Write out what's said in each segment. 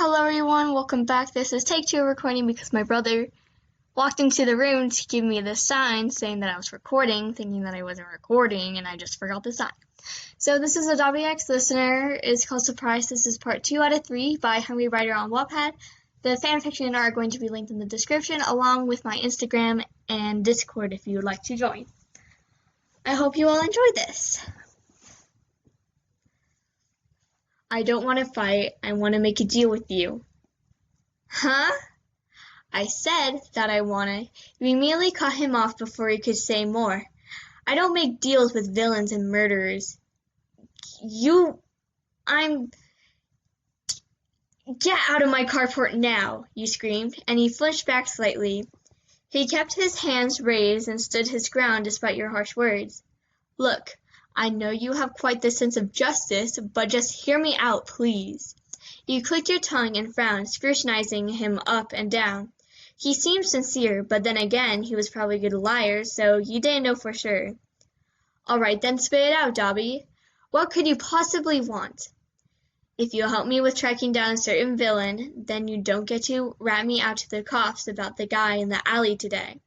Hello everyone, welcome back. This is take 2 recording because my brother walked into the room to give me the sign saying that I was recording, thinking that I wasn't recording, and I just forgot the sign. So this is a Dabi X listener. It's called Suprise. This is part 2 out of 3 by Hungry Writer on Wattpad. The fanfiction and art are going to be linked in the description along with my Instagram and Discord if you would like to join. I hope you all enjoy this. I don't want to fight. I want to make a deal with you. Huh? I said that I want to. You immediately cut him off before he could say more. I don't make deals with villains and murderers. Get out of my carport now, you screamed, and he flinched back slightly. He kept his hands raised and stood his ground despite your harsh words. Look, I know you have quite the sense of justice, but just hear me out, please. You clicked your tongue and frowned, scrutinizing him up and down. He seemed sincere, but then again, he was probably a good liar, so you didn't know for sure. All right, then spit it out, Dabi. What could you possibly want? If you'll help me with tracking down a certain villain, then you don't get to rat me out to the cops about the guy in the alley today.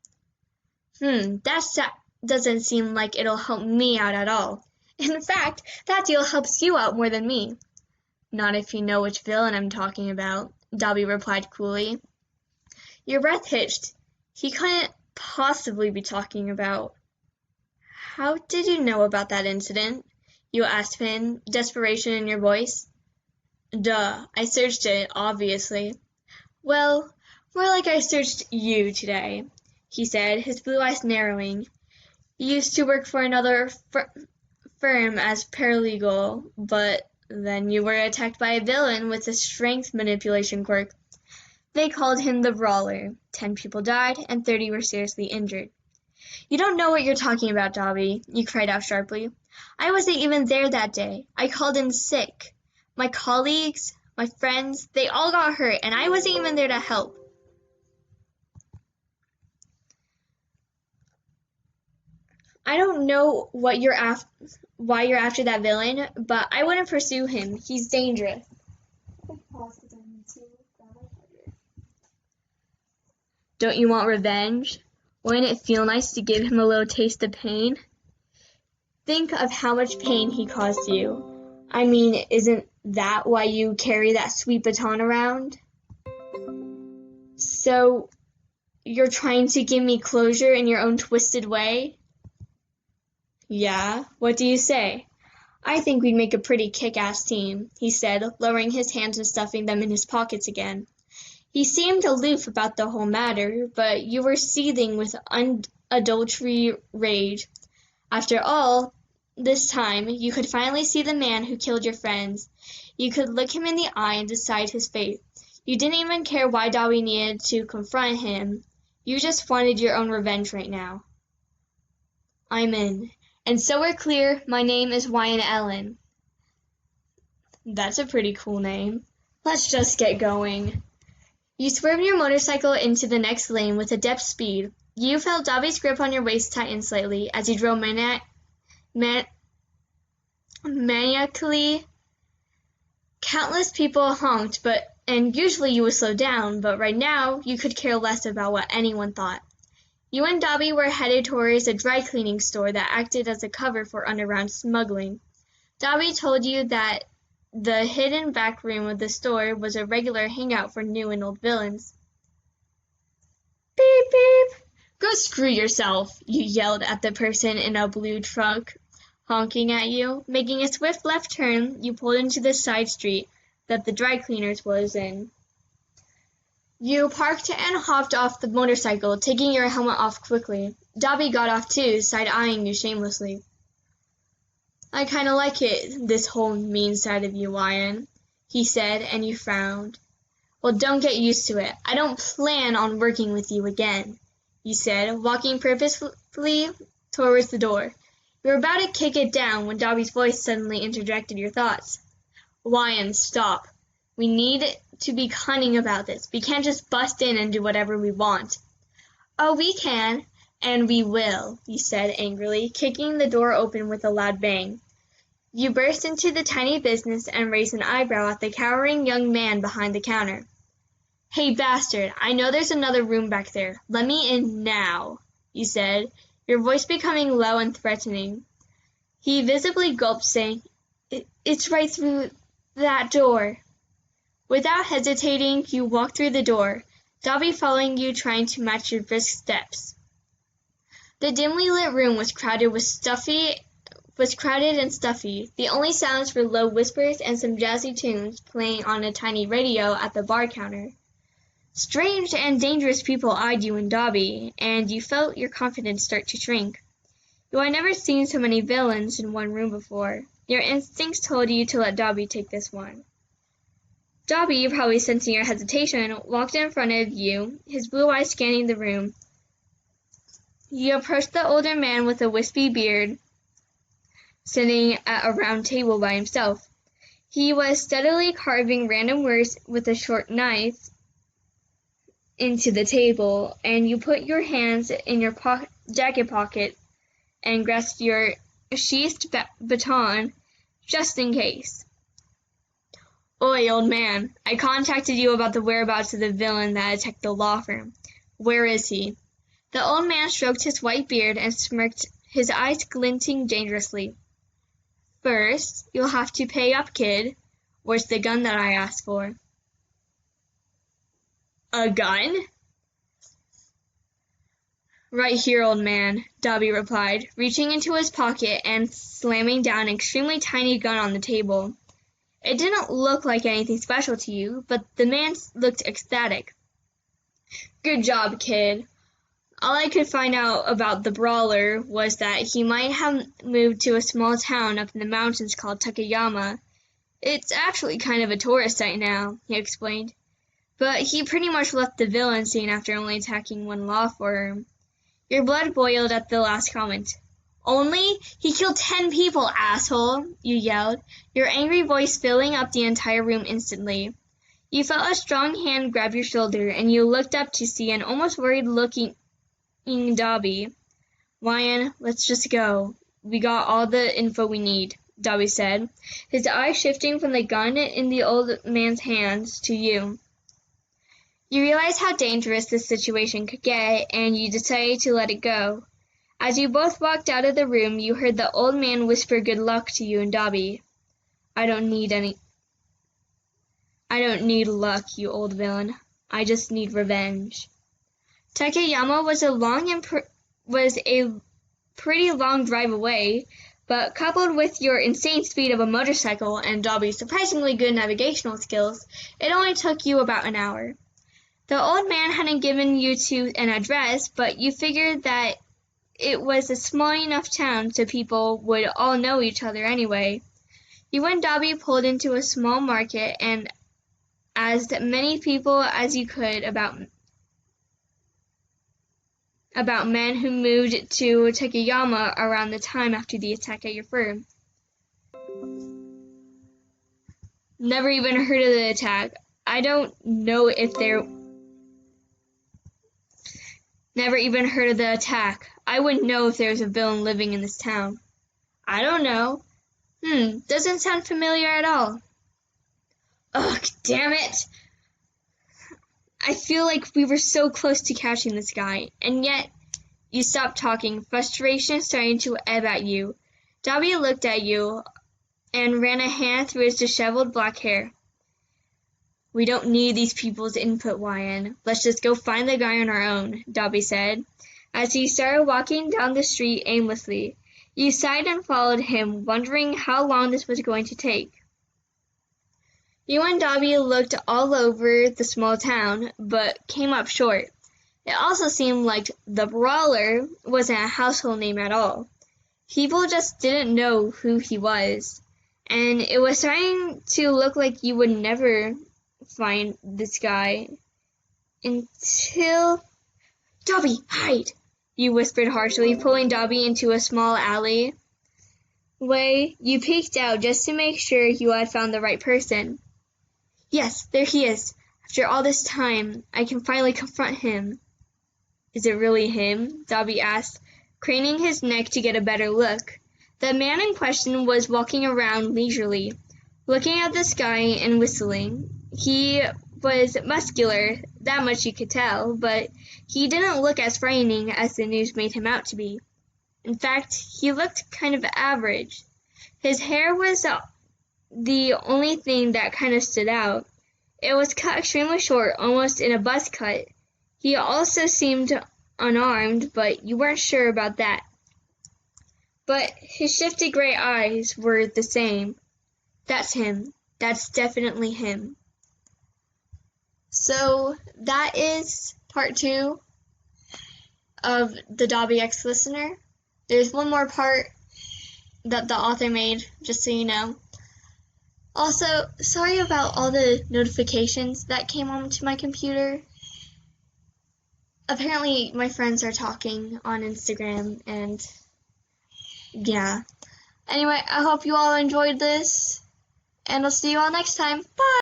That doesn't seem like it'll help me out at all. In fact, that deal helps you out more than me. Not if you know which villain I'm talking about, Dabi replied coolly. Your breath hitched. He couldn't possibly be talking about. How did you know about that incident? You asked him, desperation in your voice. Duh, I searched it, obviously. Well, more like I searched you today, he said, his blue eyes narrowing. You used to work for another firm as paralegal, but then you were attacked by a villain with a strength manipulation quirk. They called him the Brawler. 10 people died, and 30 were seriously injured. You don't know what you're talking about, Dabi, you cried out sharply. I wasn't even there that day. I called in sick. My colleagues, my friends, they all got hurt, and I wasn't even there to help. I don't know why you're after that villain, but I wouldn't pursue him. He's dangerous. Don't you want revenge? Wouldn't it feel nice to give him a little taste of pain? Think of how much pain he caused you. I mean, isn't that why you carry that sweet baton around? So, you're trying to give me closure in your own twisted way? Yeah, what do you say? I think we'd make a pretty kick-ass team, he said, lowering his hands and stuffing them in his pockets again. He seemed aloof about the whole matter, but you were seething with unadulterated rage. After all, this time, you could finally see the man who killed your friends. You could look him in the eye and decide his fate. You didn't even care why Dabi needed to confront him. You just wanted your own revenge right now. I'm in. And so we're clear, my name is Wyan Ellen. That's a pretty cool name. Let's just get going. You swerved your motorcycle into the next lane with adept speed. You felt Dabi's grip on your waist tighten slightly as he drove maniacally. Countless people honked, and usually you would slow down, but right now you could care less about what anyone thought. You and Dabi were headed towards a dry cleaning store that acted as a cover for underground smuggling. Dabi told you that the hidden back room of the store was a regular hangout for new and old villains. Beep, beep. Go screw yourself, you yelled at the person in a blue truck honking at you. Making a swift left turn, you pulled into the side street that the dry cleaners was in. You parked and hopped off the motorcycle, taking your helmet off quickly. Dabi got off too, side-eyeing you shamelessly. I kinda like it, this whole mean side of you, Wyan, he said, and you frowned. Well, don't get used to it. I don't plan on working with you again, you said, walking purposefully towards the door. You were about to kick it down when Dabi's voice suddenly interjected your thoughts. Wyan, stop. We need to be cunning about this. We can't just bust in and do whatever we want. Oh, we can, and we will, you said angrily, kicking the door open with a loud bang. You burst into the tiny business and raised an eyebrow at the cowering young man behind the counter. "Hey, bastard, I know there's another room back there. Let me in now," you said, your voice becoming low and threatening. He visibly gulped, saying, "It's right through that door." Without hesitating, you walked through the door, Dabi following you, trying to match your brisk steps. The dimly lit room was crowded and stuffy. The only sounds were low whispers and some jazzy tunes playing on a tiny radio at the bar counter. Strange and dangerous people eyed you and Dabi, and you felt your confidence start to shrink. You had never seen so many villains in one room before. Your instincts told you to let Dabi take this one. Dabi, probably sensing your hesitation, walked in front of you, his blue eyes scanning the room. You approached the older man with a wispy beard, sitting at a round table by himself. He was steadily carving random words with a short knife into the table, and you put your hands in your jacket pocket and grasped your sheathed baton just in case. "Oi, old man, I contacted you about the whereabouts of the villain that attacked the law firm. Where is he?" The old man stroked his white beard and smirked, his eyes glinting dangerously. "First, you'll have to pay up, kid. Where's the gun that I asked for?" "A gun?" "Right here, old man," Dabi replied, reaching into his pocket and slamming down an extremely tiny gun on the table. It didn't look like anything special to you, but the man looked ecstatic. "Good job, kid. All I could find out about the brawler was that he might have moved to a small town up in the mountains called Takayama. It's actually kind of a tourist site now," he explained. "But he pretty much left the villain scene after only attacking one law firm." Your blood boiled at the last comment. "Only? He killed 10 people, asshole!" you yelled, your angry voice filling up the entire room instantly. You felt a strong hand grab your shoulder, and you looked up to see an almost worried-looking Dabi. "Wyan, let's just go. We got all the info we need," Dabi said, his eyes shifting from the gun in the old man's hands to you. You realized how dangerous this situation could get, and you decided to let it go. As you both walked out of the room, you heard the old man whisper good luck to you and Dabi. I don't need luck, you old villain. I just need revenge." Takayama was a pretty long drive away, but coupled with your insane speed of a motorcycle and Dabi's surprisingly good navigational skills, it only took you about an hour. The old man hadn't given you an address, but you figured that it was a small enough town so people would all know each other anyway. You and Dabi pulled into a small market and asked many people as you could about men who moved to Takayama around the time after the attack at your firm. "Never even heard of the attack. I don't know if they're... Never even heard of the attack. I wouldn't know if there was a villain living in this town." "I don't know. Doesn't sound familiar at all." "Ugh, damn it! I feel like we were so close to catching this guy, and yet..." You stopped talking, frustration starting to ebb at you. Dabi looked at you and ran a hand through his disheveled black hair. "We don't need these people's input, Wyan. Let's just go find the guy on our own," Dabi said, as he started walking down the street aimlessly. You sighed and followed him, wondering how long this was going to take. You and Dabi looked all over the small town, but came up short. It also seemed like the brawler wasn't a household name at all. People just didn't know who he was, and it was starting to look like you would never find this guy until... "Dabi, hide!" you whispered harshly, pulling Dabi into a small alley. You peeked out just to make sure you had found the right person. "Yes, there he is. After all this time, I can finally confront him." "Is it really him?" Dabi asked, craning his neck to get a better look. The man in question was walking around leisurely, looking at the sky and whistling. He was muscular, that much you could tell, but he didn't look as frightening as the news made him out to be. In fact, he looked kind of average. His hair was the only thing that kind of stood out. It was cut extremely short, almost in a buzz cut. He also seemed unarmed, but you weren't sure about that. But his shifty gray eyes were the same. That's him. That's definitely him. So that is part 2 of the Dabi X Listener. There's one more part that the author made, just so you know. Also, sorry about all the notifications that came onto my computer. Apparently, my friends are talking on Instagram, and yeah. Anyway, I hope you all enjoyed this, and I'll see you all next time. Bye!